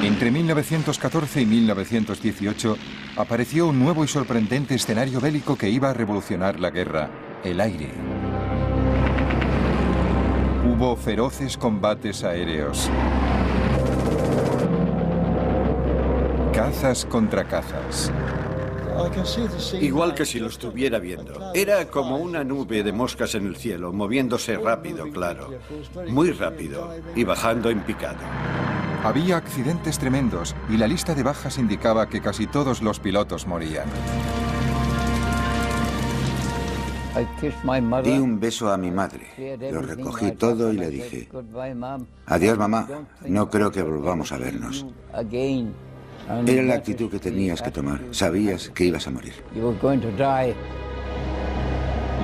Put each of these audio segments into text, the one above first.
Entre 1914 y 1918 apareció un nuevo y sorprendente escenario bélico que iba a revolucionar la guerra: el aire. Hubo feroces combates aéreos. Cazas contra cazas. Igual que si lo estuviera viendo. Era como una nube de moscas en el cielo, moviéndose rápido, claro. Muy rápido y bajando en picado. Había accidentes tremendos y la lista de bajas indicaba que casi todos los pilotos morían. Di un beso a mi madre. Lo recogí todo y le dije: adiós, mamá. No creo que volvamos a vernos. Era la actitud que tenías que tomar. Sabías que ibas a morir.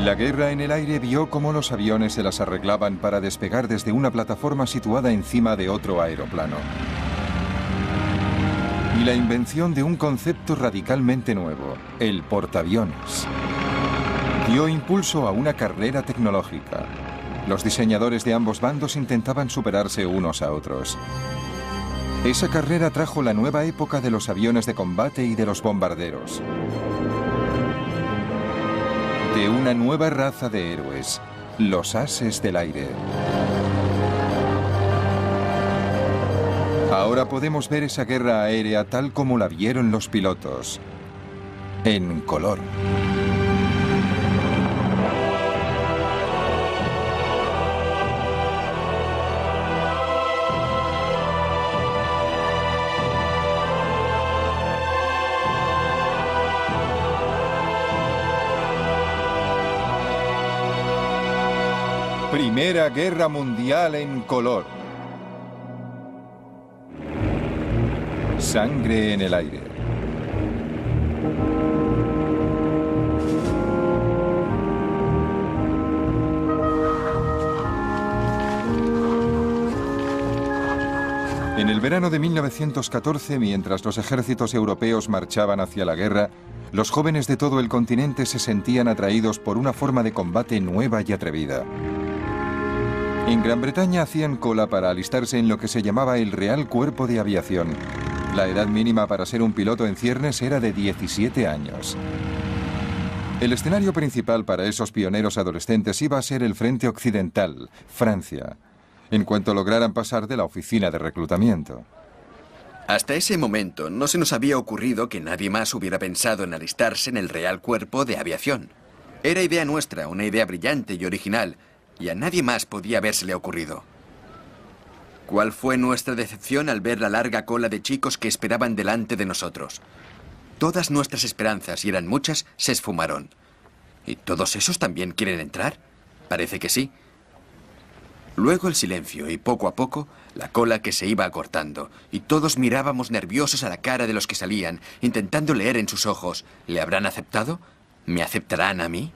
La guerra en el aire vio cómo los aviones se las arreglaban para despegar desde una plataforma situada encima de otro aeroplano. Y la invención de un concepto radicalmente nuevo: el portaaviones. Dio impulso a una carrera tecnológica. Los diseñadores de ambos bandos intentaban superarse unos a otros. Esa carrera trajo la nueva época de los aviones de combate y de los bombarderos. De una nueva raza de héroes, los ases del aire. Ahora podemos ver esa guerra aérea tal como la vieron los pilotos, en color. Primera Guerra Mundial en color. Sangre en el aire. En el verano de 1914, mientras los ejércitos europeos marchaban hacia la guerra, los jóvenes de todo el continente se sentían atraídos por una forma de combate nueva y atrevida. En Gran Bretaña hacían cola para alistarse en lo que se llamaba el Real Cuerpo de Aviación. La edad mínima para ser un piloto en ciernes era de 17 años. El escenario principal para esos pioneros adolescentes iba a ser el frente occidental, Francia, en cuanto lograran pasar de la oficina de reclutamiento. Hasta ese momento no se nos había ocurrido que nadie más hubiera pensado en alistarse en el Real Cuerpo de Aviación. Era idea nuestra, una idea brillante y original, y a nadie más podía habérsele ocurrido. ¿Cuál fue nuestra decepción al ver la larga cola de chicos que esperaban delante de nosotros? Todas nuestras esperanzas, y eran muchas, se esfumaron. ¿Y todos esos también quieren entrar? Parece que sí. Luego el silencio y poco a poco la cola que se iba acortando, y todos mirábamos nerviosos a la cara de los que salían, intentando leer en sus ojos: ¿le habrán aceptado? ¿Me aceptarán a mí?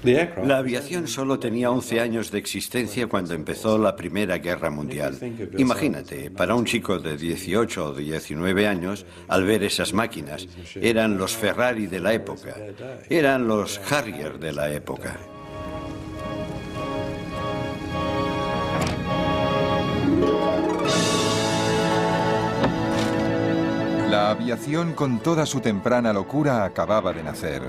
La aviación solo tenía 11 años de existencia cuando empezó la Primera Guerra Mundial. Imagínate, para un chico de 18 o 19 años, al ver esas máquinas, eran los Ferrari de la época, eran los Harrier de la época. La aviación, con toda su temprana locura, acababa de nacer.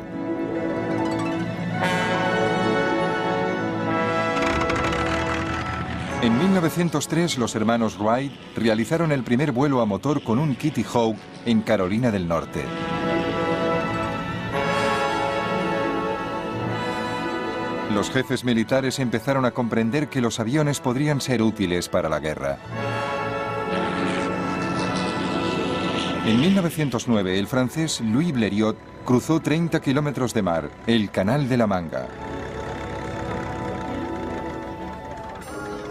En 1903, los hermanos Wright realizaron el primer vuelo a motor con un Kitty Hawk en Carolina del Norte. Los jefes militares empezaron a comprender que los aviones podrían ser útiles para la guerra. En 1909, el francés Louis Blériot cruzó 30 kilómetros de mar, el Canal de la Manga.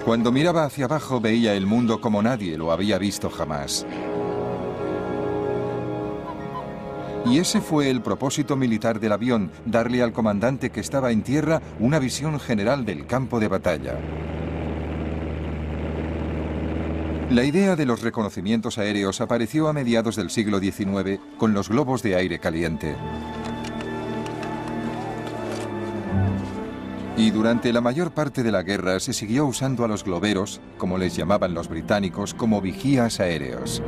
Cuando miraba hacia abajo veía el mundo como nadie lo había visto jamás. Y ese fue el propósito militar del avión: darle al comandante que estaba en tierra una visión general del campo de batalla. La idea de los reconocimientos aéreos apareció a mediados del siglo XIX con los globos de aire caliente. Y durante la mayor parte de la guerra se siguió usando a los globeros, como les llamaban los británicos, como vigías aéreos.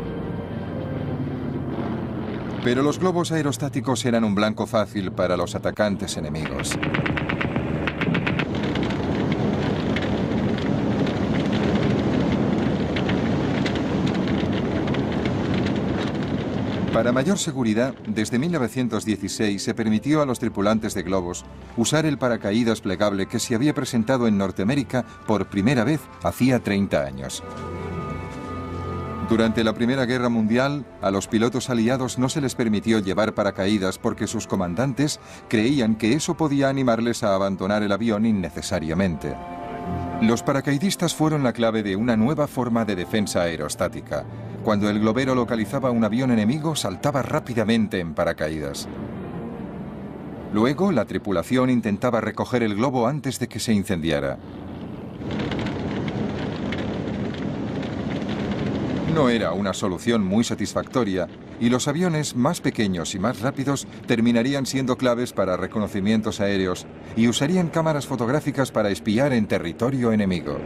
Pero los globos aerostáticos eran un blanco fácil para los atacantes enemigos. Para mayor seguridad, desde 1916 se permitió a los tripulantes de globos usar el paracaídas plegable que se había presentado en Norteamérica por primera vez hacía 30 años. Durante la Primera Guerra Mundial, a los pilotos aliados no se les permitió llevar paracaídas porque sus comandantes creían que eso podía animarles a abandonar el avión innecesariamente. Los paracaidistas fueron la clave de una nueva forma de defensa aerostática. Cuando el globero localizaba un avión enemigo, saltaba rápidamente en paracaídas. Luego, la tripulación intentaba recoger el globo antes de que se incendiara. No era una solución muy satisfactoria, y los aviones más pequeños y más rápidos terminarían siendo claves para reconocimientos aéreos y usarían cámaras fotográficas para espiar en territorio enemigo.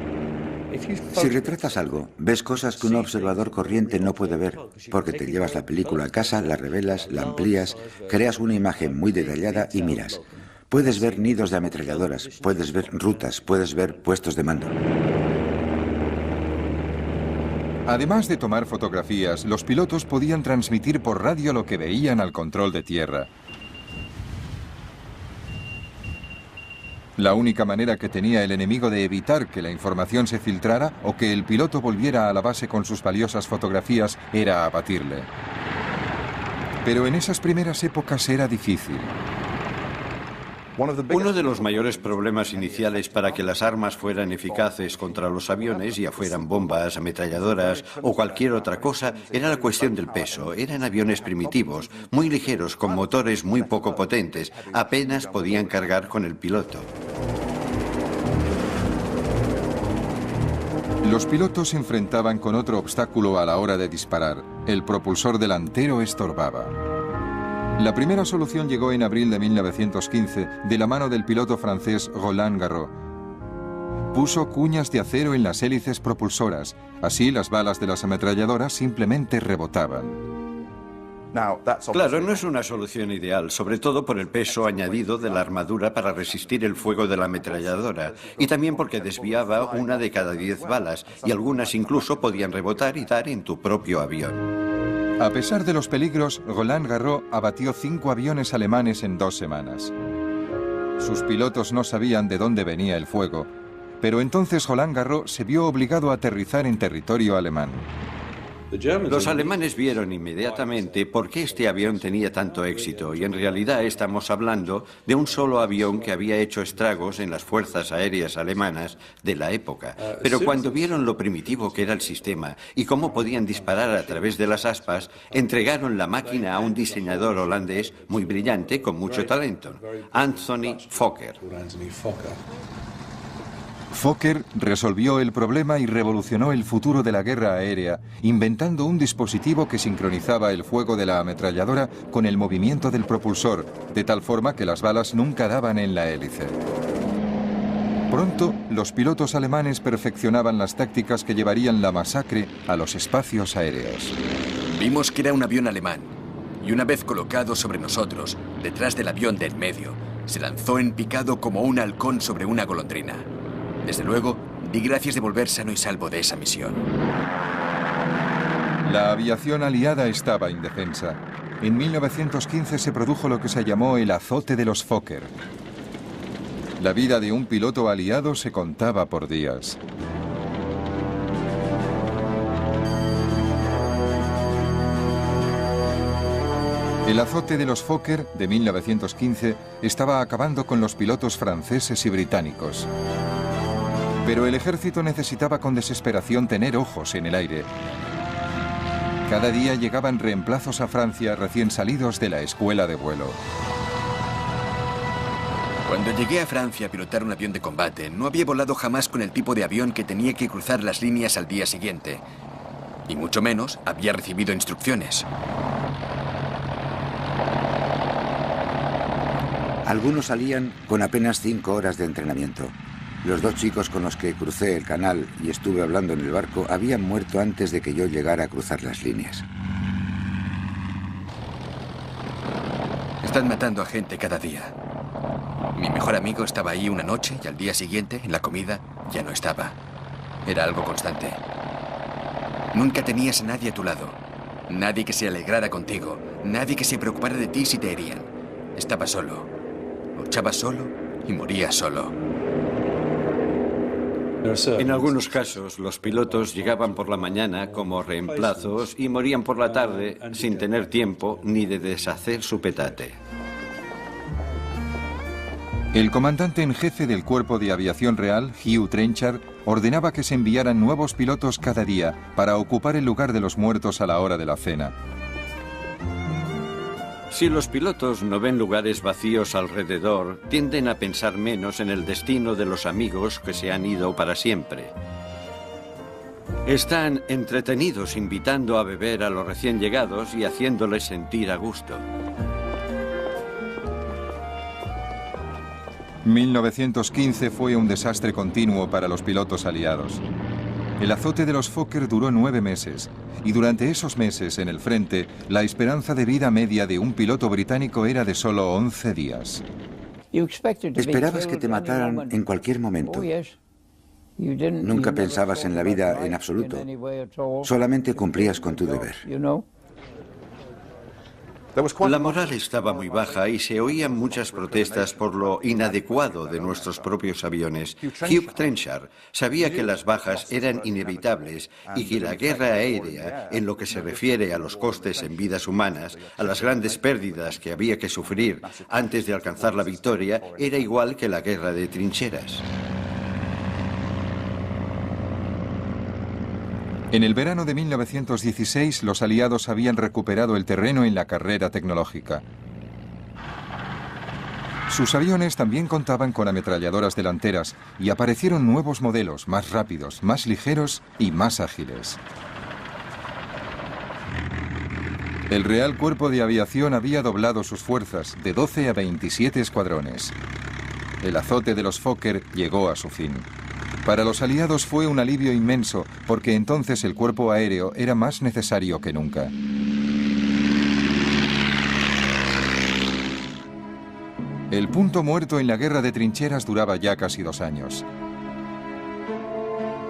Si retratas algo, ves cosas que un observador corriente no puede ver, porque te llevas la película a casa, la revelas, la amplías, creas una imagen muy detallada y miras. Puedes ver nidos de ametralladoras, puedes ver rutas, puedes ver puestos de mando. Además de tomar fotografías, los pilotos podían transmitir por radio lo que veían al control de tierra. La única manera que tenía el enemigo de evitar que la información se filtrara o que el piloto volviera a la base con sus valiosas fotografías era abatirle. Pero en esas primeras épocas era difícil. Uno de los mayores problemas iniciales para que las armas fueran eficaces contra los aviones, ya fueran bombas, ametralladoras o cualquier otra cosa, era la cuestión del peso. Eran aviones primitivos, muy ligeros, con motores muy poco potentes. Apenas podían cargar con el piloto. Los pilotos se enfrentaban con otro obstáculo a la hora de disparar. El propulsor delantero estorbaba. La primera solución llegó en abril de 1915 de la mano del piloto francés Roland Garros. Puso cuñas de acero en las hélices propulsoras, así las balas de las ametralladoras simplemente rebotaban. Claro, no es una solución ideal, sobre todo por el peso añadido de la armadura para resistir el fuego de la ametralladora, y también porque desviaba una de cada 10 balas, y algunas incluso podían rebotar y dar en tu propio avión. A pesar de los peligros, Roland Garros abatió 5 aviones alemanes en 2 semanas. Sus pilotos no sabían de dónde venía el fuego, pero entonces Roland Garros se vio obligado a aterrizar en territorio alemán. Los alemanes vieron inmediatamente por qué este avión tenía tanto éxito, y en realidad estamos hablando de un solo avión que había hecho estragos en las fuerzas aéreas alemanas de la época. Pero cuando vieron lo primitivo que era el sistema y cómo podían disparar a través de las aspas, entregaron la máquina a un diseñador holandés muy brillante, con mucho talento, Anthony Fokker. Fokker resolvió el problema y revolucionó el futuro de la guerra aérea, inventando un dispositivo que sincronizaba el fuego de la ametralladora con el movimiento del propulsor, de tal forma que las balas nunca daban en la hélice. Pronto, los pilotos alemanes perfeccionaban las tácticas que llevarían la masacre a los espacios aéreos. Vimos que era un avión alemán, y una vez colocado sobre nosotros, detrás del avión de en medio, se lanzó en picado como un halcón sobre una golondrina. Desde luego, di gracias de volver sano y salvo de esa misión. La aviación aliada estaba indefensa. En 1915 se produjo lo que se llamó el azote de los Fokker. La vida de un piloto aliado se contaba por días. El azote de los Fokker de 1915 estaba acabando con los pilotos franceses y británicos. Pero el ejército necesitaba con desesperación tener ojos en el aire. Cada día llegaban reemplazos a Francia recién salidos de la escuela de vuelo. Cuando llegué a Francia a pilotar un avión de combate, no había volado jamás con el tipo de avión que tenía que cruzar las líneas al día siguiente. Y mucho menos había recibido instrucciones. Algunos salían con apenas 5 horas de entrenamiento. Los 2 chicos con los que crucé el canal y estuve hablando en el barco habían muerto antes de que yo llegara a cruzar las líneas. Están matando a gente cada día. Mi mejor amigo estaba ahí una noche y al día siguiente, en la comida, ya no estaba. Era algo constante. Nunca tenías a nadie a tu lado. Nadie que se alegrara contigo. Nadie que se preocupara de ti si te herían. Estaba solo. Luchaba solo y moría solo. En algunos casos, los pilotos llegaban por la mañana como reemplazos y morían por la tarde sin tener tiempo ni de deshacer su petate. El comandante en jefe del Cuerpo de Aviación Real, Hugh Trenchard, ordenaba que se enviaran nuevos pilotos cada día para ocupar el lugar de los muertos a la hora de la cena. Si los pilotos no ven lugares vacíos alrededor, tienden a pensar menos en el destino de los amigos que se han ido para siempre. Están entretenidos invitando a beber a los recién llegados y haciéndoles sentir a gusto. 1915 fue un desastre continuo para los pilotos aliados. El azote de los Fokker duró 9 meses, y durante esos meses en el frente, la esperanza de vida media de un piloto británico era de solo 11 días. Esperabas que te mataran en cualquier momento. Nunca pensabas en la vida en absoluto. Solamente cumplías con tu deber. La moral estaba muy baja y se oían muchas protestas por lo inadecuado de nuestros propios aviones. Hugh Trenchard sabía que las bajas eran inevitables y que la guerra aérea, en lo que se refiere a los costes en vidas humanas, a las grandes pérdidas que había que sufrir antes de alcanzar la victoria, era igual que la guerra de trincheras. En el verano de 1916, los aliados habían recuperado el terreno en la carrera tecnológica. Sus aviones también contaban con ametralladoras delanteras y aparecieron nuevos modelos más rápidos, más ligeros y más ágiles. El Real Cuerpo de Aviación había doblado sus fuerzas de 12 a 27 escuadrones. El azote de los Fokker llegó a su fin. Para los aliados fue un alivio inmenso, porque entonces el cuerpo aéreo era más necesario que nunca. El punto muerto en la guerra de trincheras duraba ya casi 2 años.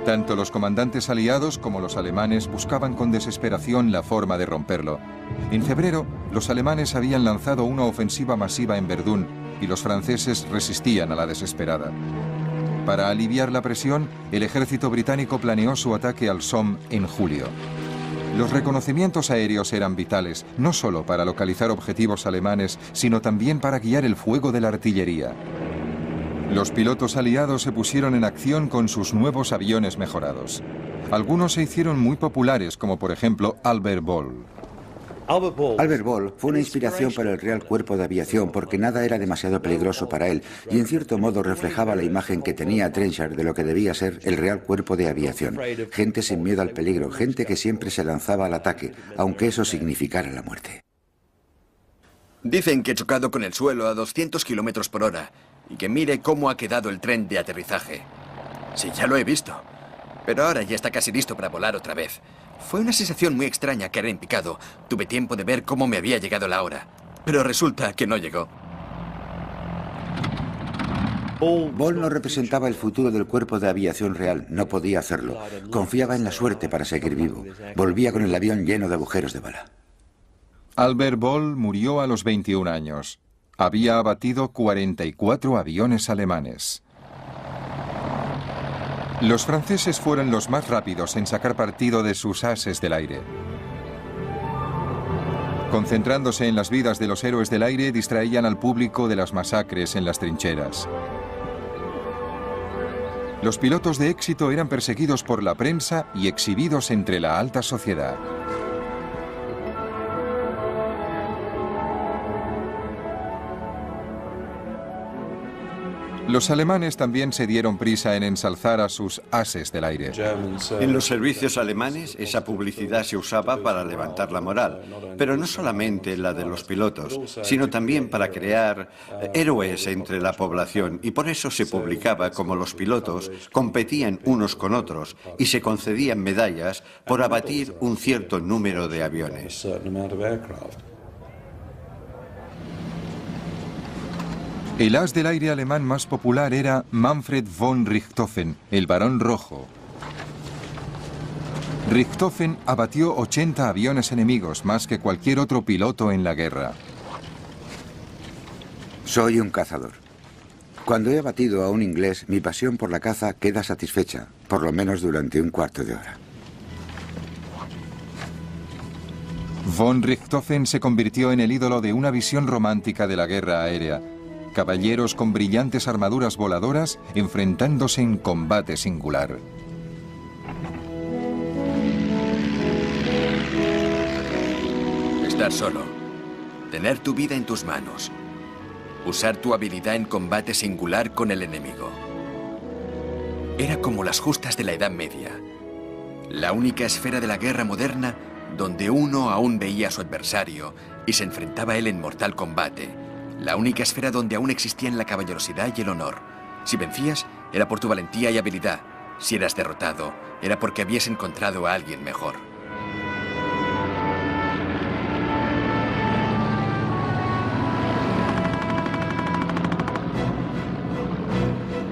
Tanto los comandantes aliados como los alemanes buscaban con desesperación la forma de romperlo. En febrero, los alemanes habían lanzado una ofensiva masiva en Verdún y los franceses resistían a la desesperada. Para aliviar la presión, el ejército británico planeó su ataque al Somme en julio. Los reconocimientos aéreos eran vitales, no solo para localizar objetivos alemanes, sino también para guiar el fuego de la artillería. Los pilotos aliados se pusieron en acción con sus nuevos aviones mejorados. Algunos se hicieron muy populares, como por ejemplo Albert Ball. Albert Ball fue una inspiración para el Real Cuerpo de Aviación porque nada era demasiado peligroso para él y en cierto modo reflejaba la imagen que tenía Trenchard de lo que debía ser el Real Cuerpo de Aviación. Gente sin miedo al peligro, gente que siempre se lanzaba al ataque, aunque eso significara la muerte. Dicen que he chocado con el suelo a 200 kilómetros por hora y que mire cómo ha quedado el tren de aterrizaje. Sí, ya lo he visto. Pero ahora ya está casi listo para volar otra vez. Fue una sensación muy extraña caer en picado. Tuve tiempo de ver cómo me había llegado la hora. Pero resulta que no llegó. Ball no representaba el futuro del Cuerpo de Aviación Real. No podía hacerlo. Confiaba en la suerte para seguir vivo. Volvía con el avión lleno de agujeros de bala. Albert Ball murió a los 21 años. Había abatido 44 aviones alemanes. Los franceses fueron los más rápidos en sacar partido de sus ases del aire. Concentrándose en las vidas de los héroes del aire, distraían al público de las masacres en las trincheras. Los pilotos de éxito eran perseguidos por la prensa y exhibidos entre la alta sociedad. Los alemanes también se dieron prisa en ensalzar a sus ases del aire. En los servicios alemanes, esa publicidad se usaba para levantar la moral, pero no solamente la de los pilotos, sino también para crear héroes entre la población, y por eso se publicaba como los pilotos competían unos con otros y se concedían medallas por abatir un cierto número de aviones. El as del aire alemán más popular era Manfred von Richthofen, el Barón Rojo. Richthofen abatió 80 aviones enemigos, más que cualquier otro piloto en la guerra. Soy un cazador. Cuando he abatido a un inglés, mi pasión por la caza queda satisfecha, por lo menos durante un cuarto de hora. Von Richthofen se convirtió en el ídolo de una visión romántica de la guerra aérea. Caballeros con brillantes armaduras voladoras enfrentándose en combate singular. Estar solo. Tener tu vida en tus manos. Usar tu habilidad en combate singular con el enemigo. Era como las justas de la Edad Media. La única esfera de la guerra moderna donde uno aún veía a su adversario y se enfrentaba a él en mortal combate. La única esfera donde aún existían la caballerosidad y el honor. Si vencías, era por tu valentía y habilidad. Si eras derrotado, era porque habías encontrado a alguien mejor.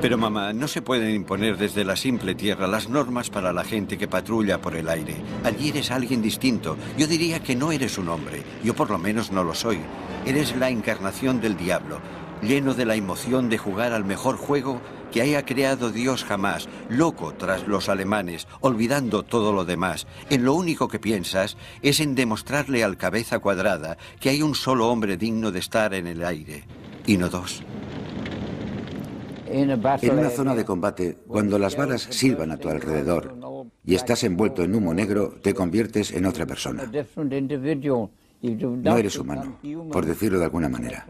Pero mamá, no se pueden imponer desde la simple tierra las normas para la gente que patrulla por el aire. Allí eres alguien distinto. Yo diría que no eres un hombre. Yo por lo menos no lo soy. Eres la encarnación del diablo, lleno de la emoción de jugar al mejor juego que haya creado Dios jamás, loco tras los alemanes, olvidando todo lo demás. En lo único que piensas es en demostrarle al cabeza cuadrada que hay un solo hombre digno de estar en el aire, y no dos. En una zona de combate, cuando las balas silban a tu alrededor y estás envuelto en humo negro, te conviertes en otra persona. No eres humano, por decirlo de alguna manera.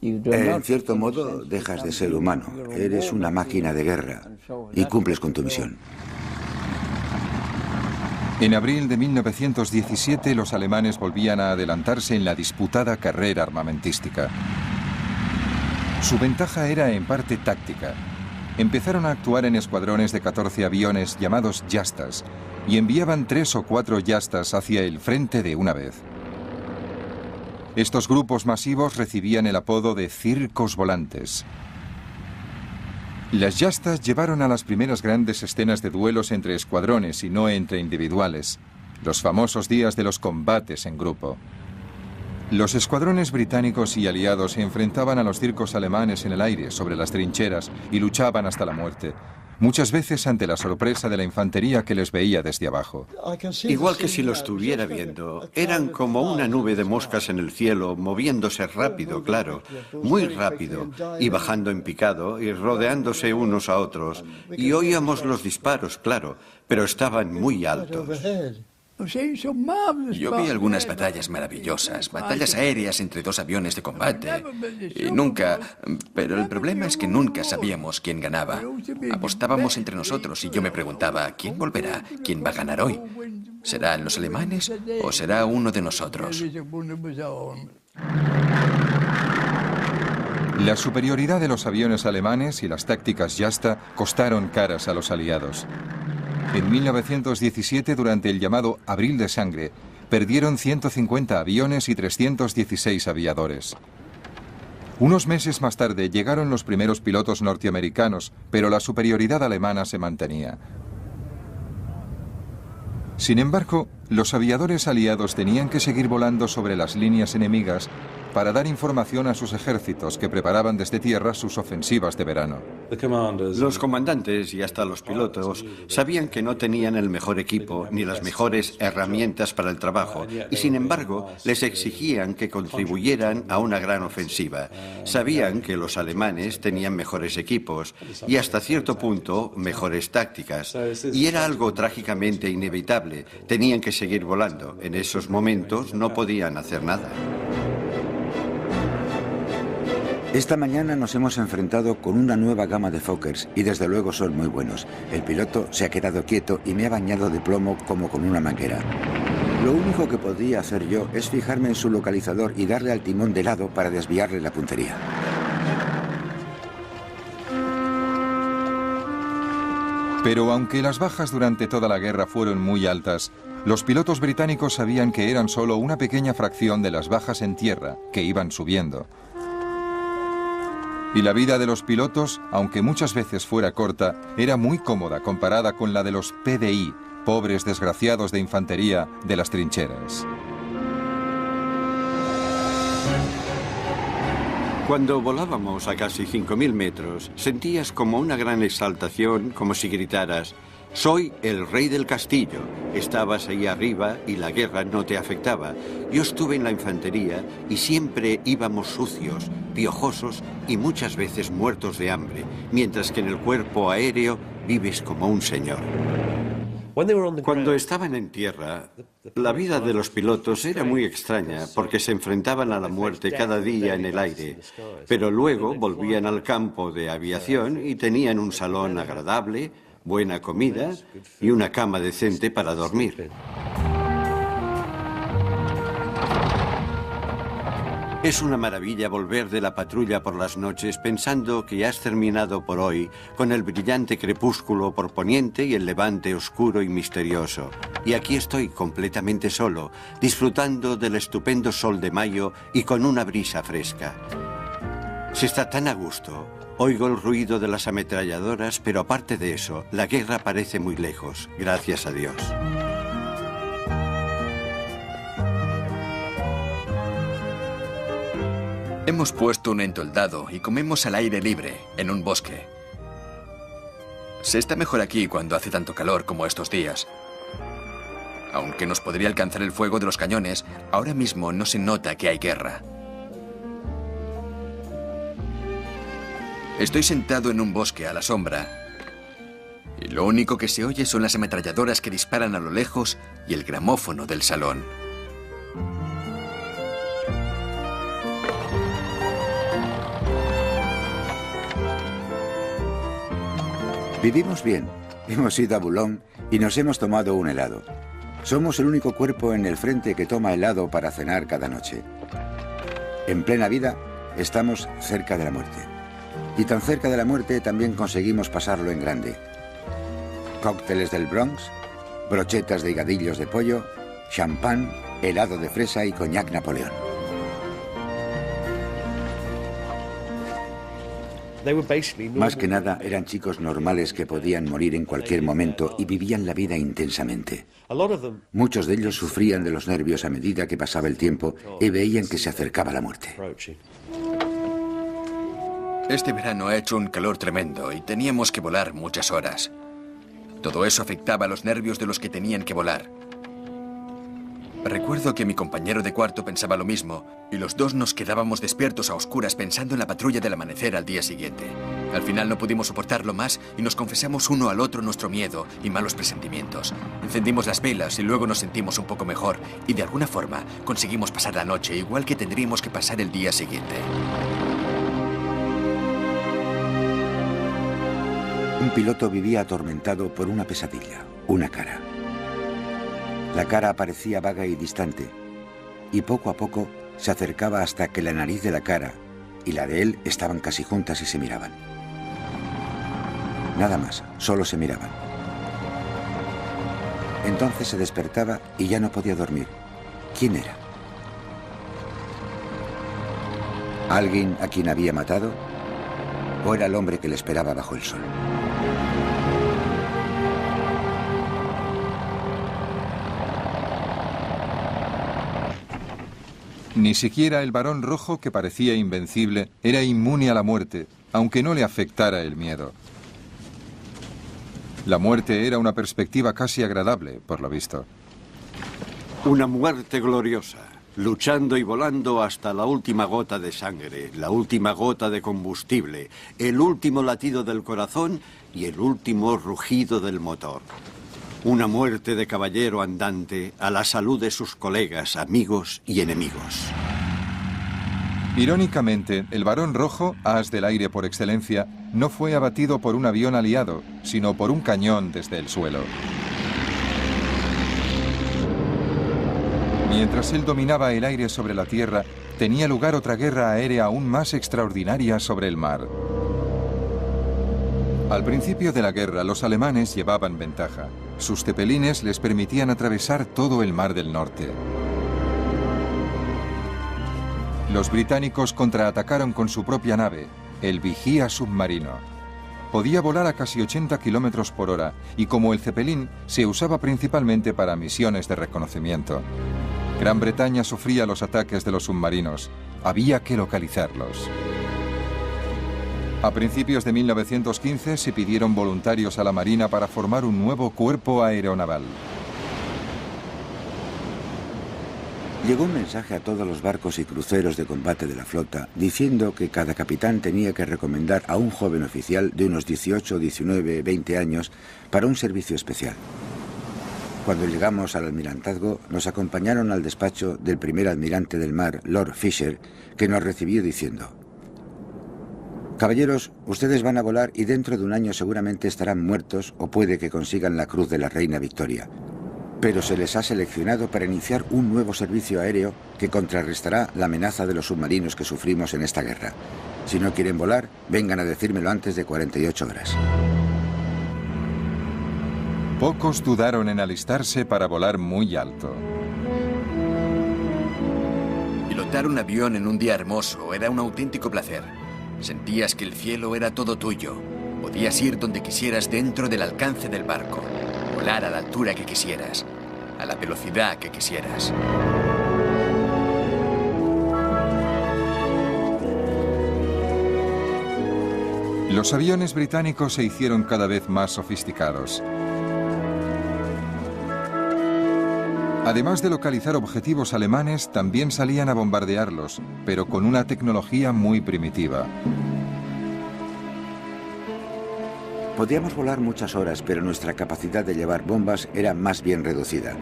En cierto modo, dejas de ser humano. Eres una máquina de guerra y cumples con tu misión. En abril de 1917, los alemanes volvían a adelantarse en la disputada carrera armamentística. Su ventaja era en parte táctica. Empezaron a actuar en escuadrones de 14 aviones llamados Jastas y enviaban 3 o 4 Jastas hacia el frente de una vez. Estos grupos masivos recibían el apodo de circos volantes. Las Jastas llevaron a las primeras grandes escenas de duelos entre escuadrones y no entre individuales, los famosos días de los combates en grupo. Los escuadrones británicos y aliados se enfrentaban a los circos alemanes en el aire, sobre las trincheras, y luchaban hasta la muerte, muchas veces ante la sorpresa de la infantería que les veía desde abajo. Igual que si lo estuviera viendo, eran como una nube de moscas en el cielo, moviéndose rápido, claro, muy rápido, y bajando en picado y rodeándose unos a otros. Y oíamos los disparos, claro, pero estaban muy altos. Yo vi algunas batallas maravillosas, batallas aéreas entre 2 aviones de combate. Y nunca... Pero el problema es que nunca sabíamos quién ganaba. Apostábamos entre nosotros y yo me preguntaba, ¿quién volverá? ¿Quién va a ganar hoy? ¿Serán los alemanes o será uno de nosotros? La superioridad de los aviones alemanes y las tácticas Jasta costaron caras a los aliados. En 1917, durante el llamado Abril de Sangre, perdieron 150 aviones y 316 aviadores. Unos meses más tarde llegaron los primeros pilotos norteamericanos, pero la superioridad alemana se mantenía. Sin embargo, los aviadores aliados tenían que seguir volando sobre las líneas enemigas para dar información a sus ejércitos que preparaban desde tierra sus ofensivas de verano. Los comandantes y hasta los pilotos sabían que no tenían el mejor equipo ni las mejores herramientas para el trabajo y sin embargo les exigían que contribuyeran a una gran ofensiva. Sabían que los alemanes tenían mejores equipos y hasta cierto punto mejores tácticas y era algo trágicamente inevitable. Tenían que seguir volando. En esos momentos no podían hacer nada. Esta mañana nos hemos enfrentado con una nueva gama de Fokkers y desde luego son muy buenos. El piloto se ha quedado quieto y me ha bañado de plomo como con una manguera. Lo único que podía hacer yo es fijarme en su localizador y darle al timón de lado para desviarle la puntería. Pero aunque las bajas durante toda la guerra fueron muy altas, los pilotos británicos sabían que eran solo una pequeña fracción de las bajas en tierra, que iban subiendo. Y la vida de los pilotos, aunque muchas veces fuera corta, era muy cómoda comparada con la de los PDI, pobres desgraciados de infantería de las trincheras. Cuando volábamos a casi 5.000 metros, sentías como una gran exaltación, como si gritaras: «Soy el rey del castillo». Estabas ahí arriba y la guerra no te afectaba. Yo estuve en la infantería y siempre íbamos sucios, piojosos y muchas veces muertos de hambre, mientras que en el cuerpo aéreo vives como un señor. Cuando estaban en tierra, la vida de los pilotos era muy extraña porque se enfrentaban a la muerte cada día en el aire, pero luego volvían al campo de aviación y tenían un salón agradable, buena comida y una cama decente para dormir. Es una maravilla volver de la patrulla por las noches pensando que has terminado por hoy con el brillante crepúsculo por poniente y el levante oscuro y misterioso. Y aquí estoy completamente solo, disfrutando del estupendo sol de mayo y con una brisa fresca. Se está tan a gusto. Oigo el ruido de las ametralladoras, pero aparte de eso, la guerra parece muy lejos, gracias a Dios. Hemos puesto un entoldado y comemos al aire libre, en un bosque. Se está mejor aquí cuando hace tanto calor como estos días. Aunque nos podría alcanzar el fuego de los cañones, ahora mismo no se nota que hay guerra. Estoy sentado en un bosque a la sombra y lo único que se oye son las ametralladoras que disparan a lo lejos y el gramófono del salón. Vivimos bien. Hemos ido a Boulogne y nos hemos tomado un helado. Somos el único cuerpo en el frente que toma helado para cenar cada noche. En plena vida, estamos cerca de la muerte. Y tan cerca de la muerte también conseguimos pasarlo en grande. Cócteles del Bronx, brochetas de higadillos de pollo, champán, helado de fresa y coñac Napoleón. Más que nada eran chicos normales que podían morir en cualquier momento y vivían la vida intensamente. Muchos de ellos sufrían de los nervios a medida que pasaba el tiempo y veían que se acercaba la muerte. Este verano ha hecho un calor tremendo y teníamos que volar muchas horas. Todo eso afectaba a los nervios de los que tenían que volar. Recuerdo que mi compañero de cuarto pensaba lo mismo y los dos nos quedábamos despiertos a oscuras pensando en la patrulla del amanecer al día siguiente. Al final no pudimos soportarlo más y nos confesamos uno al otro nuestro miedo y malos presentimientos. Encendimos las velas y luego nos sentimos un poco mejor y de alguna forma conseguimos pasar la noche igual que tendríamos que pasar el día siguiente. Un piloto vivía atormentado por una pesadilla, una cara. La cara parecía vaga y distante, y poco a poco se acercaba hasta que la nariz de la cara y la de él estaban casi juntas y se miraban. Nada más, solo se miraban. Entonces se despertaba y ya no podía dormir. ¿Quién era? ¿Alguien a quien había matado? ¿O era el hombre que le esperaba bajo el sol? Ni siquiera el varón rojo, que parecía invencible, era inmune a la muerte, aunque no le afectara el miedo. La muerte era una perspectiva casi agradable, por lo visto. Una muerte gloriosa, luchando y volando hasta la última gota de sangre, la última gota de combustible, el último latido del corazón y el último rugido del motor. Una muerte de caballero andante a la salud de sus colegas, amigos y enemigos. Irónicamente, el Barón Rojo, as del aire por excelencia, no fue abatido por un avión aliado, sino por un cañón desde el suelo. Mientras él dominaba el aire sobre la tierra, tenía lugar otra guerra aérea aún más extraordinaria sobre el mar. Al principio de la guerra, los alemanes llevaban ventaja. Sus cepelines les permitían atravesar todo el Mar del Norte. Los británicos contraatacaron con su propia nave, el Vigía submarino. Podía volar a casi 80 kilómetros por hora y, como el cepelín, se usaba principalmente para misiones de reconocimiento. Gran Bretaña sufría los ataques de los submarinos. Había que localizarlos. A principios de 1915 se pidieron voluntarios a la Marina para formar un nuevo cuerpo aeronaval. Llegó un mensaje a todos los barcos y cruceros de combate de la flota diciendo que cada capitán tenía que recomendar a un joven oficial de unos 18, 19, 20 años para un servicio especial. Cuando llegamos al almirantazgo, nos acompañaron al despacho del primer almirante del mar, Lord Fisher, que nos recibió diciendo: caballeros, ustedes van a volar y dentro de un año seguramente estarán muertos o puede que consigan la Cruz de la Reina Victoria. Pero se les ha seleccionado para iniciar un nuevo servicio aéreo que contrarrestará la amenaza de los submarinos que sufrimos en esta guerra. Si no quieren volar, vengan a decírmelo antes de 48 horas. Pocos dudaron en alistarse para volar muy alto. Pilotar un avión en un día hermoso era un auténtico placer. Sentías que el cielo era todo tuyo. Podías ir donde quisieras dentro del alcance del barco. Volar a la altura que quisieras, a la velocidad que quisieras. Los aviones británicos se hicieron cada vez más sofisticados. Además de localizar objetivos alemanes, también salían a bombardearlos, pero con una tecnología muy primitiva. Podíamos volar muchas horas, pero nuestra capacidad de llevar bombas era más bien reducida.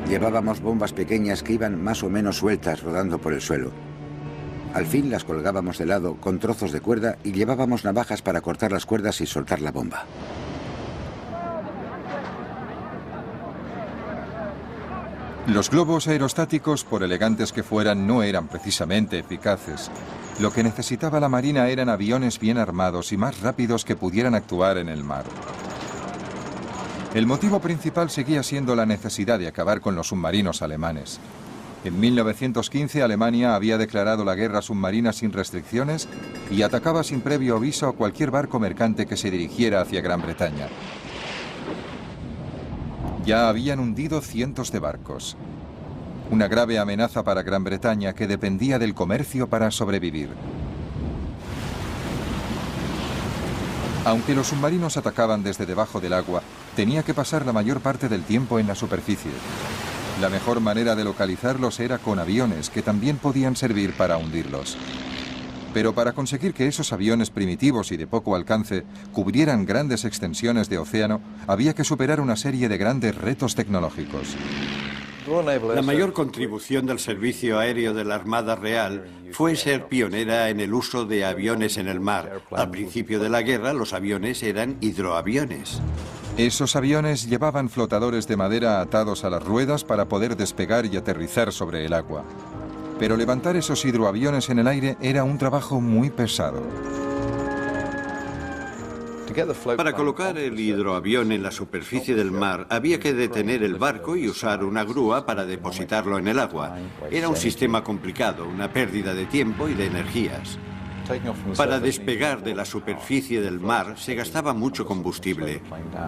Llevábamos bombas pequeñas que iban más o menos sueltas rodando por el suelo. Al fin las colgábamos de lado con trozos de cuerda y llevábamos navajas para cortar las cuerdas y soltar la bomba. Los globos aerostáticos, por elegantes que fueran, no eran precisamente eficaces. Lo que necesitaba la Marina eran aviones bien armados y más rápidos que pudieran actuar en el mar. El motivo principal seguía siendo la necesidad de acabar con los submarinos alemanes. En 1915 Alemania había declarado la guerra submarina sin restricciones y atacaba sin previo aviso a cualquier barco mercante que se dirigiera hacia Gran Bretaña. Ya habían hundido cientos de barcos. Una grave amenaza para Gran Bretaña que dependía del comercio para sobrevivir. Aunque los submarinos atacaban desde debajo del agua, tenía que pasar la mayor parte del tiempo en la superficie. La mejor manera de localizarlos era con aviones, que también podían servir para hundirlos. Pero para conseguir que esos aviones primitivos y de poco alcance cubrieran grandes extensiones de océano, había que superar una serie de grandes retos tecnológicos. La mayor contribución del servicio aéreo de la Armada Real fue ser pionera en el uso de aviones en el mar. Al principio de la guerra, los aviones eran hidroaviones. Esos aviones llevaban flotadores de madera atados a las ruedas para poder despegar y aterrizar sobre el agua. Pero levantar esos hidroaviones en el aire era un trabajo muy pesado. Para colocar el hidroavión en la superficie del mar, había que detener el barco y usar una grúa para depositarlo en el agua. Era un sistema complicado, una pérdida de tiempo y de energías. Para despegar de la superficie del mar se gastaba mucho combustible.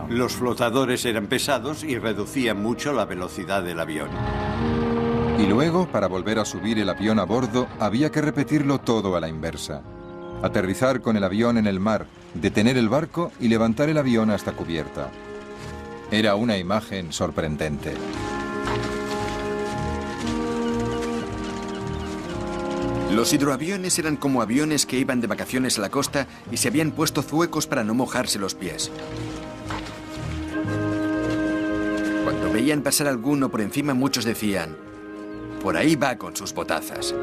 Los flotadores eran pesados y reducían mucho la velocidad del avión. Y luego, para volver a subir el avión a bordo, había que repetirlo todo a la inversa. Aterrizar con el avión en el mar, detener el barco y levantar el avión hasta cubierta. Era una imagen sorprendente. Los hidroaviones eran como aviones que iban de vacaciones a la costa y se habían puesto zuecos para no mojarse los pies. Cuando veían pasar alguno por encima, muchos decían: por ahí va con sus botazas.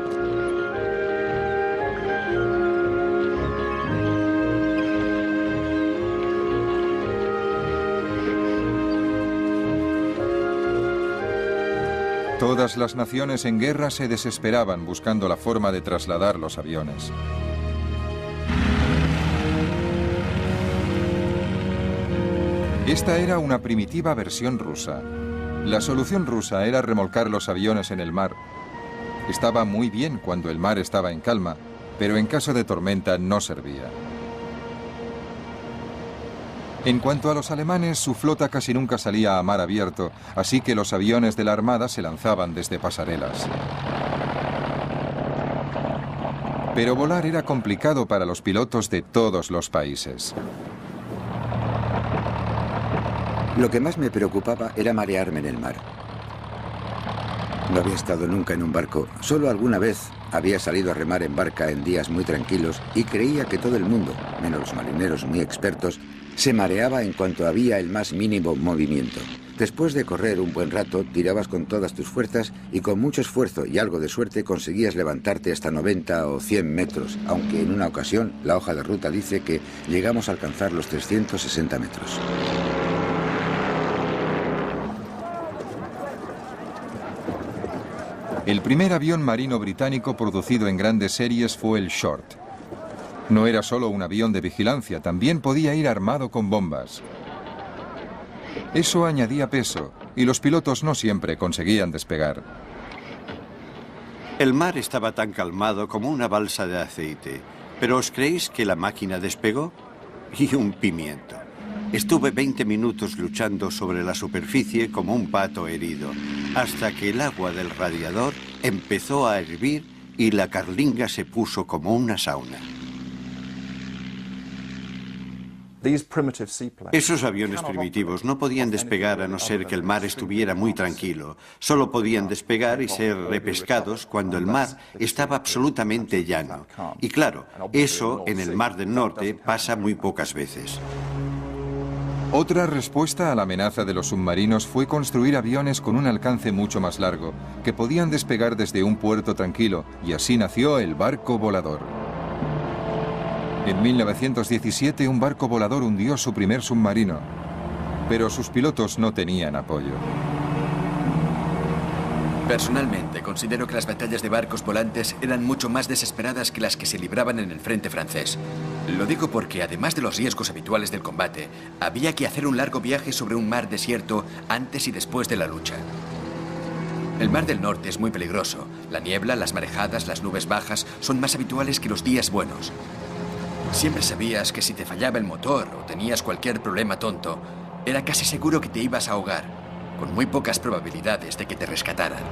Todas las naciones en guerra se desesperaban buscando la forma de trasladar los aviones. Esta era una primitiva versión rusa. La solución rusa era remolcar los aviones en el mar. Estaba muy bien cuando el mar estaba en calma, pero en caso de tormenta no servía. En cuanto a los alemanes, su flota casi nunca salía a mar abierto, así que los aviones de la Armada se lanzaban desde pasarelas. Pero volar era complicado para los pilotos de todos los países. Lo que más me preocupaba era marearme en el mar. No había estado nunca en un barco, solo alguna vez había salido a remar en barca en días muy tranquilos y creía que todo el mundo, menos los marineros muy expertos, se mareaba en cuanto había el más mínimo movimiento. Después de correr un buen rato, tirabas con todas tus fuerzas y con mucho esfuerzo y algo de suerte conseguías levantarte hasta 90 o 100 metros, aunque en una ocasión la hoja de ruta dice que llegamos a alcanzar los 360 metros. El primer avión marino británico producido en grandes series fue el Short. No era solo un avión de vigilancia, también podía ir armado con bombas. Eso añadía peso, y los pilotos no siempre conseguían despegar. El mar estaba tan calmado como una balsa de aceite. ¿Pero os creéis que la máquina despegó? Y un pimiento. Estuve 20 minutos luchando sobre la superficie como un pato herido, hasta que el agua del radiador empezó a hervir y la carlinga se puso como una sauna. Esos aviones primitivos no podían despegar a no ser que el mar estuviera muy tranquilo. Solo podían despegar y ser repescados cuando el mar estaba absolutamente llano. Y claro, eso en el Mar del Norte pasa muy pocas veces. Otra respuesta a la amenaza de los submarinos fue construir aviones con un alcance mucho más largo, que podían despegar desde un puerto tranquilo, y así nació el barco volador. En 1917 un barco volador hundió su primer submarino, pero sus pilotos no tenían apoyo. Personalmente, considero que las batallas de barcos volantes eran mucho más desesperadas que las que se libraban en el frente francés. Lo digo porque, además de los riesgos habituales del combate, había que hacer un largo viaje sobre un mar desierto antes y después de la lucha. El Mar del Norte es muy peligroso. La niebla, las marejadas, las nubes bajas son más habituales que los días buenos. Siempre sabías que si te fallaba el motor o tenías cualquier problema tonto, era casi seguro que te ibas a ahogar, con muy pocas probabilidades de que te rescataran.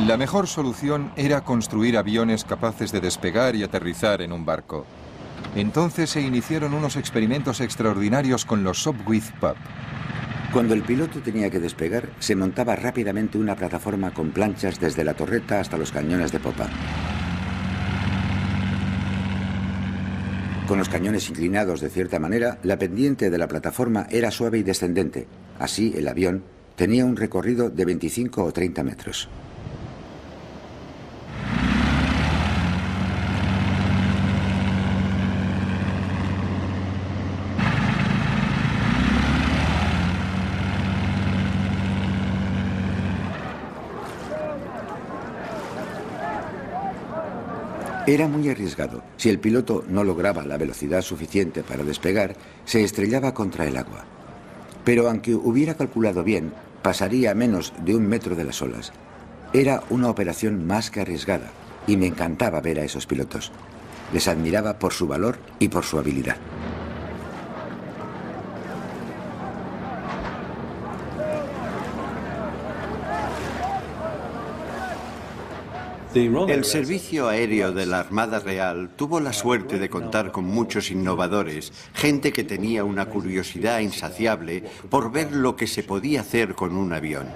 La mejor solución era construir aviones capaces de despegar y aterrizar en un barco. Entonces se iniciaron unos experimentos extraordinarios con los Sopwith Pup. Cuando el piloto tenía que despegar, se montaba rápidamente una plataforma con planchas desde la torreta hasta los cañones de popa. Con los cañones inclinados de cierta manera, la pendiente de la plataforma era suave y descendente. Así, el avión tenía un recorrido de 25 o 30 metros. Era muy arriesgado. Si el piloto no lograba la velocidad suficiente para despegar, se estrellaba contra el agua. Pero aunque hubiera calculado bien, pasaría a menos de 1 metro de las olas. Era una operación más que arriesgada, y me encantaba ver a esos pilotos. Les admiraba por su valor y por su habilidad. El Servicio Aéreo de la Armada Real tuvo la suerte de contar con muchos innovadores, gente que tenía una curiosidad insaciable por ver lo que se podía hacer con un avión.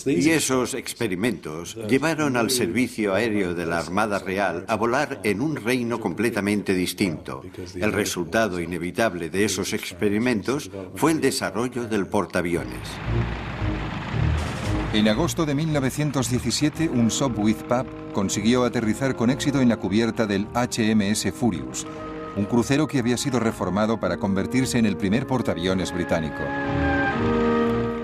Y esos experimentos llevaron al Servicio Aéreo de la Armada Real a volar en un reino completamente distinto. El resultado inevitable de esos experimentos fue el desarrollo del portaaviones. En agosto de 1917, un Sopwith Pup consiguió aterrizar con éxito en la cubierta del HMS Furious, un crucero que había sido reformado para convertirse en el primer portaaviones británico.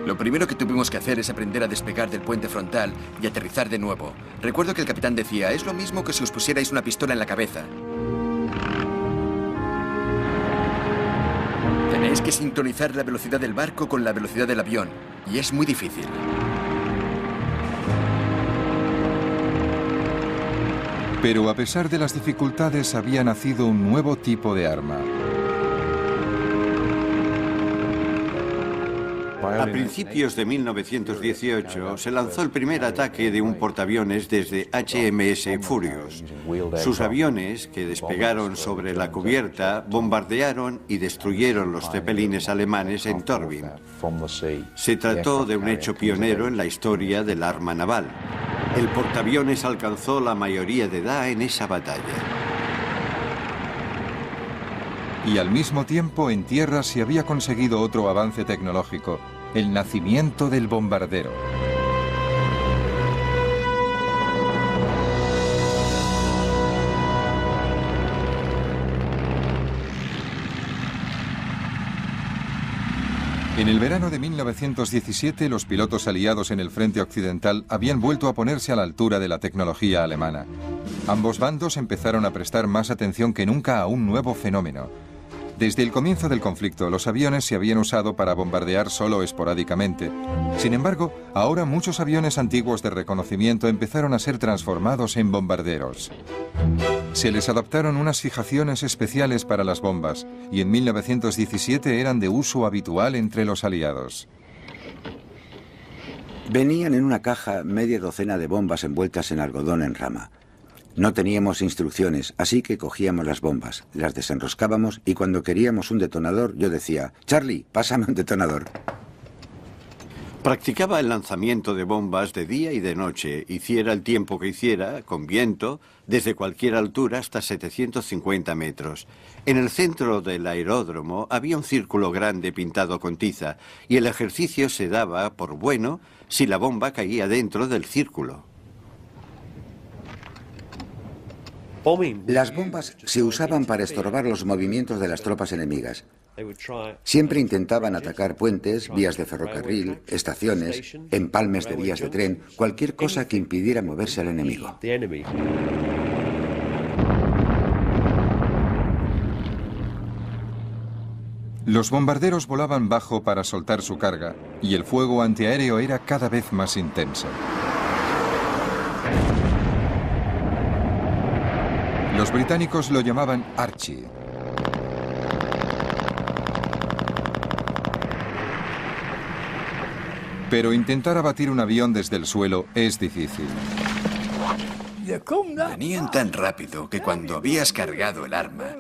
Lo primero que tuvimos que hacer es aprender a despegar del puente frontal y aterrizar de nuevo. Recuerdo que el capitán decía, es lo mismo que si os pusierais una pistola en la cabeza. Tenéis que sincronizar la velocidad del barco con la velocidad del avión, y es muy difícil. Pero a pesar de las dificultades, había nacido un nuevo tipo de arma. A principios de 1918 se lanzó el primer ataque de un portaaviones desde HMS Furious. Sus aviones, que despegaron sobre la cubierta, bombardearon y destruyeron los zeppelines alemanes en Torvin. Se trató de un hecho pionero en la historia del arma naval. El portaaviones alcanzó la mayoría de edad en esa batalla. Y al mismo tiempo, en tierra se había conseguido otro avance tecnológico, el nacimiento del bombardero. En el verano de 1917, los pilotos aliados en el frente occidental habían vuelto a ponerse a la altura de la tecnología alemana. Ambos bandos empezaron a prestar más atención que nunca a un nuevo fenómeno. Desde el comienzo del conflicto, los aviones se habían usado para bombardear solo esporádicamente. Sin embargo, ahora muchos aviones antiguos de reconocimiento empezaron a ser transformados en bombarderos. Se les adaptaron unas fijaciones especiales para las bombas, y en 1917 eran de uso habitual entre los aliados. Venían en una caja media docena de bombas envueltas en algodón en rama. No teníamos instrucciones, así que cogíamos las bombas, las desenroscábamos y cuando queríamos un detonador, yo decía, Charlie, pásame un detonador. Practicaba el lanzamiento de bombas de día y de noche, hiciera el tiempo que hiciera, con viento, desde cualquier altura hasta 750 metros. En el centro del aeródromo había un círculo grande pintado con tiza y el ejercicio se daba por bueno si la bomba caía dentro del círculo. Las bombas se usaban para estorbar los movimientos de las tropas enemigas. Siempre intentaban atacar puentes, vías de ferrocarril, estaciones, empalmes de vías de tren, cualquier cosa que impidiera moverse al enemigo. Los bombarderos volaban bajo para soltar su carga, y el fuego antiaéreo era cada vez más intenso. Los británicos lo llamaban Archie. Pero intentar abatir un avión desde el suelo es difícil. Venían tan rápido que cuando habías cargado el arma,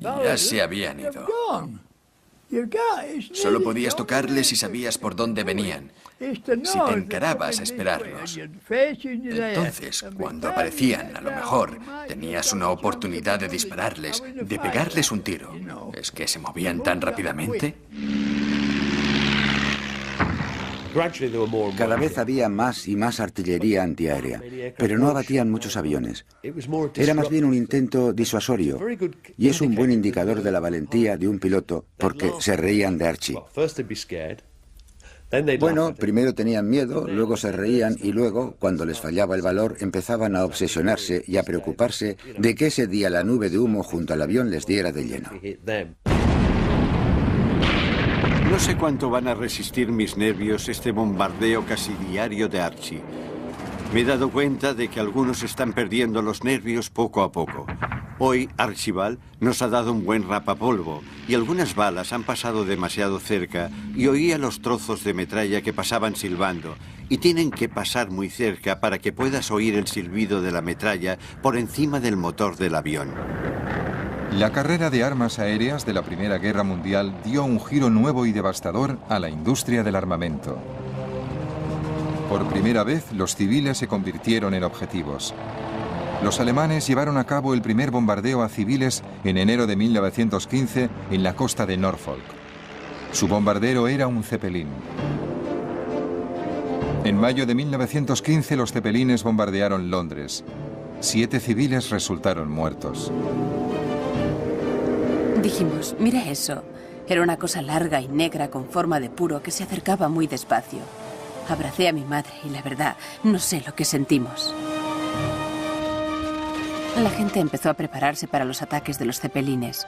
ya se habían ido. Solo podías tocarles si sabías por dónde venían, si te encarabas a esperarlos. Entonces, cuando aparecían, a lo mejor, tenías una oportunidad de dispararles, de pegarles un tiro. ¿Es que se movían tan rápidamente? Cada vez había más y más artillería antiaérea, pero no abatían muchos aviones. Era más bien un intento disuasorio, y es un buen indicador de la valentía de un piloto, porque se reían de Archie. Bueno, primero tenían miedo, luego se reían y luego, cuando les fallaba el valor, empezaban a obsesionarse y a preocuparse de que ese día la nube de humo junto al avión les diera de lleno. No sé cuánto van a resistir mis nervios este bombardeo casi diario de Archie. Me he dado cuenta de que algunos están perdiendo los nervios poco a poco. Hoy, Archibald nos ha dado un buen rapapolvo y algunas balas han pasado demasiado cerca y oía los trozos de metralla que pasaban silbando y tienen que pasar muy cerca para que puedas oír el silbido de la metralla por encima del motor del avión. La carrera de armas aéreas de la Primera Guerra Mundial dio un giro nuevo y devastador a la industria del armamento. Por primera vez, los civiles se convirtieron en objetivos. Los alemanes llevaron a cabo el primer bombardeo a civiles en enero de 1915 en la costa de Norfolk. Su bombardero era un Zeppelin. En mayo de 1915 los cepelines bombardearon Londres. 7 civiles resultaron muertos. Dijimos, mira eso. Era una cosa larga y negra con forma de puro que se acercaba muy despacio. Abracé a mi madre y la verdad, no sé lo que sentimos. La gente empezó a prepararse para los ataques de los cepelines.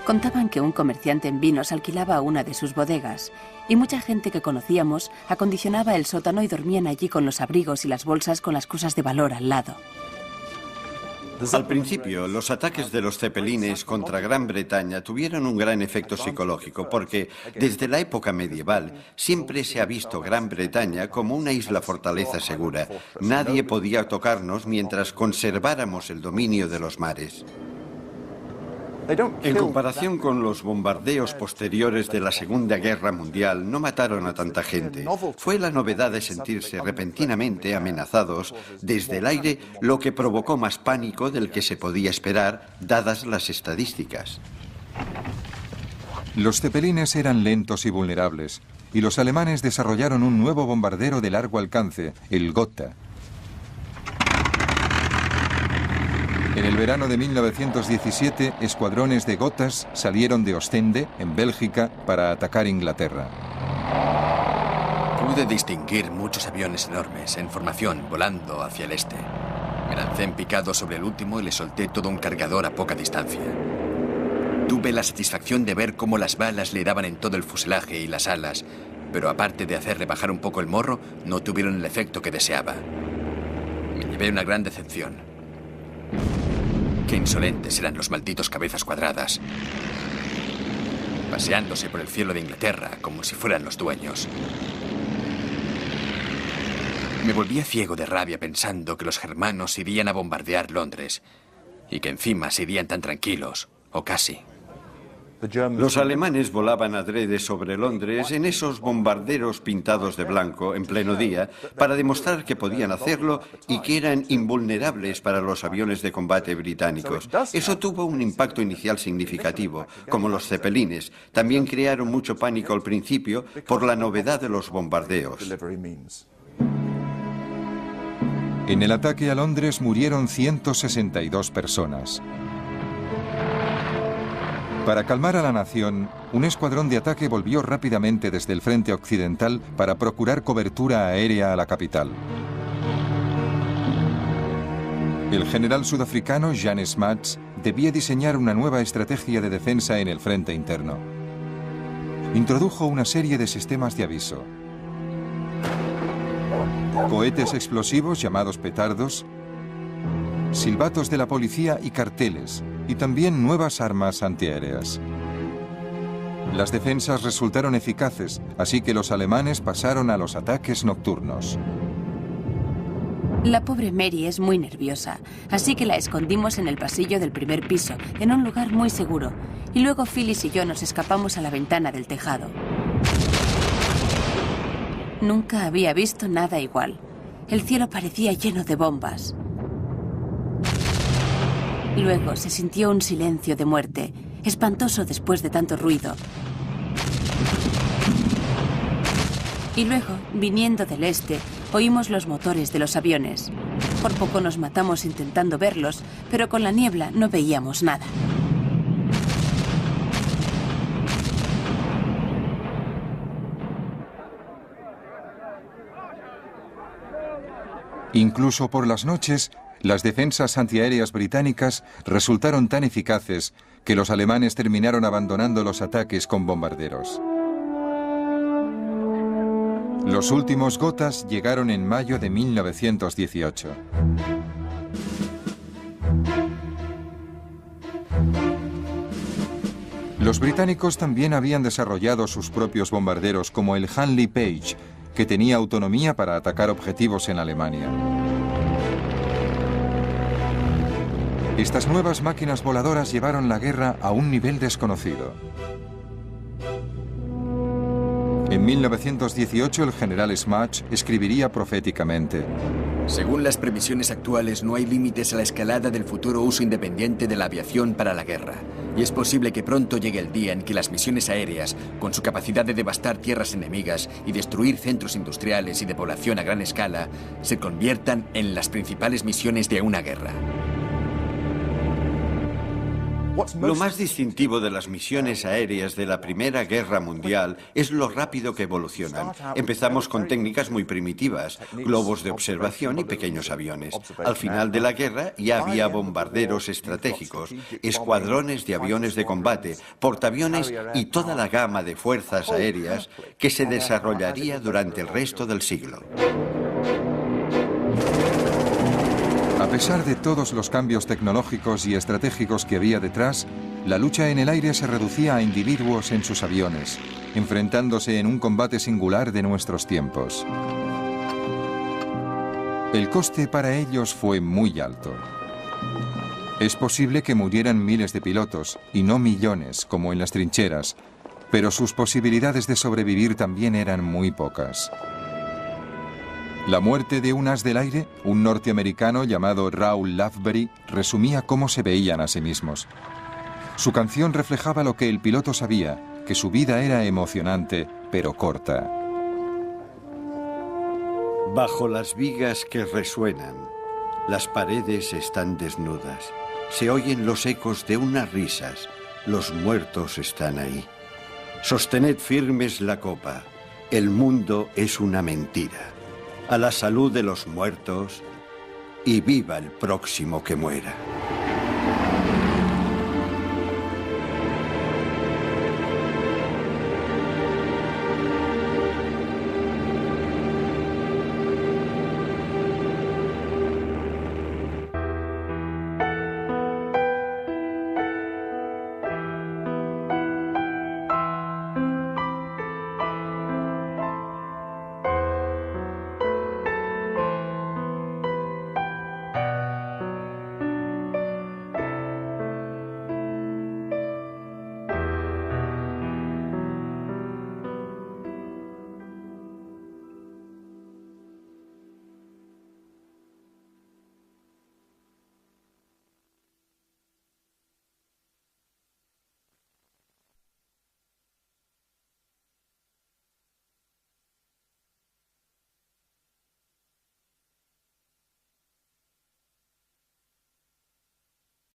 Contaban que un comerciante en vinos alquilaba una de sus bodegas y mucha gente que conocíamos acondicionaba el sótano y dormían allí con los abrigos y las bolsas con las cosas de valor al lado. Al principio, los ataques de los cepelines contra Gran Bretaña tuvieron un gran efecto psicológico porque desde la época medieval siempre se ha visto Gran Bretaña como una isla fortaleza segura. Nadie podía tocarnos mientras conserváramos el dominio de los mares. En comparación con los bombardeos posteriores de la Segunda Guerra Mundial, no mataron a tanta gente. Fue la novedad de sentirse repentinamente amenazados desde el aire lo que provocó más pánico del que se podía esperar, dadas las estadísticas. Los cepelines eran lentos y vulnerables, y los alemanes desarrollaron un nuevo bombardero de largo alcance, el Gotha. En el verano de 1917, escuadrones de Gothas salieron de Ostende, en Bélgica, para atacar Inglaterra. Pude distinguir muchos aviones enormes en formación volando hacia el este. Me lancé en picado sobre el último y le solté todo un cargador a poca distancia. Tuve la satisfacción de ver cómo las balas le daban en todo el fuselaje y las alas, pero aparte de hacerle bajar un poco el morro, no tuvieron el efecto que deseaba. Me llevé una gran decepción. Qué insolentes eran los malditos cabezas cuadradas, paseándose por el cielo de Inglaterra como si fueran los dueños. Me volvía ciego de rabia pensando que los germanos irían a bombardear Londres y que encima se irían tan tranquilos, o casi. Los alemanes volaban adrede sobre Londres en esos bombarderos pintados de blanco en pleno día para demostrar que podían hacerlo y que eran invulnerables para los aviones de combate británicos. Eso tuvo un impacto inicial significativo. Como los cepelines, también crearon mucho pánico al principio por la novedad de los bombardeos. En el ataque a Londres murieron 162 personas. Para calmar a la nación, un escuadrón de ataque volvió rápidamente desde el frente occidental para procurar cobertura aérea a la capital. El general sudafricano Jan Smuts debía diseñar una nueva estrategia de defensa en el frente interno. Introdujo una serie de sistemas de aviso. Cohetes explosivos llamados petardos, silbatos de la policía y carteles, y también nuevas armas antiaéreas. Las defensas resultaron eficaces, así que los alemanes pasaron a los ataques nocturnos. La pobre Mary es muy nerviosa, así que la escondimos en el pasillo del primer piso, en un lugar muy seguro, y luego Phyllis y yo nos escapamos a la ventana del tejado. Nunca había visto nada igual. El cielo parecía lleno de bombas. Luego se sintió un silencio de muerte, espantoso después de tanto ruido. Y luego, viniendo del este, oímos los motores de los aviones. Por poco nos matamos intentando verlos, pero con la niebla no veíamos nada. Incluso por las noches, las defensas antiaéreas británicas resultaron tan eficaces que los alemanes terminaron abandonando los ataques con bombarderos. Los últimos Gothas llegaron en mayo de 1918. Los británicos también habían desarrollado sus propios bombarderos como el Handley Page, que tenía autonomía para atacar objetivos en Alemania. Estas nuevas máquinas voladoras llevaron la guerra a un nivel desconocido. En 1918 el general Smuts escribiría proféticamente: según las previsiones actuales, no hay límites a la escalada del futuro uso independiente de la aviación para la guerra. Y es posible que pronto llegue el día en que las misiones aéreas, con su capacidad de devastar tierras enemigas y destruir centros industriales y de población a gran escala, se conviertan en las principales misiones de una guerra. Lo más distintivo de las misiones aéreas de la Primera Guerra Mundial es lo rápido que evolucionan. Empezamos con técnicas muy primitivas, globos de observación y pequeños aviones. Al final de la guerra ya había bombarderos estratégicos, escuadrones de aviones de combate, portaaviones y toda la gama de fuerzas aéreas que se desarrollaría durante el resto del siglo. A pesar de todos los cambios tecnológicos y estratégicos que había detrás, la lucha en el aire se reducía a individuos en sus aviones, enfrentándose en un combate singular de nuestros tiempos. El coste para ellos fue muy alto. Es posible que murieran miles de pilotos, y no millones, como en las trincheras, pero sus posibilidades de sobrevivir también eran muy pocas. La muerte de un as del aire, un norteamericano llamado Raoul Loveberry, resumía cómo se veían a sí mismos. Su canción reflejaba lo que el piloto sabía, que su vida era emocionante, pero corta. Bajo las vigas que resuenan, las paredes están desnudas. Se oyen los ecos de unas risas. Los muertos están ahí. Sostened firmes la copa. El mundo es una mentira. A la salud de los muertos y viva el próximo que muera.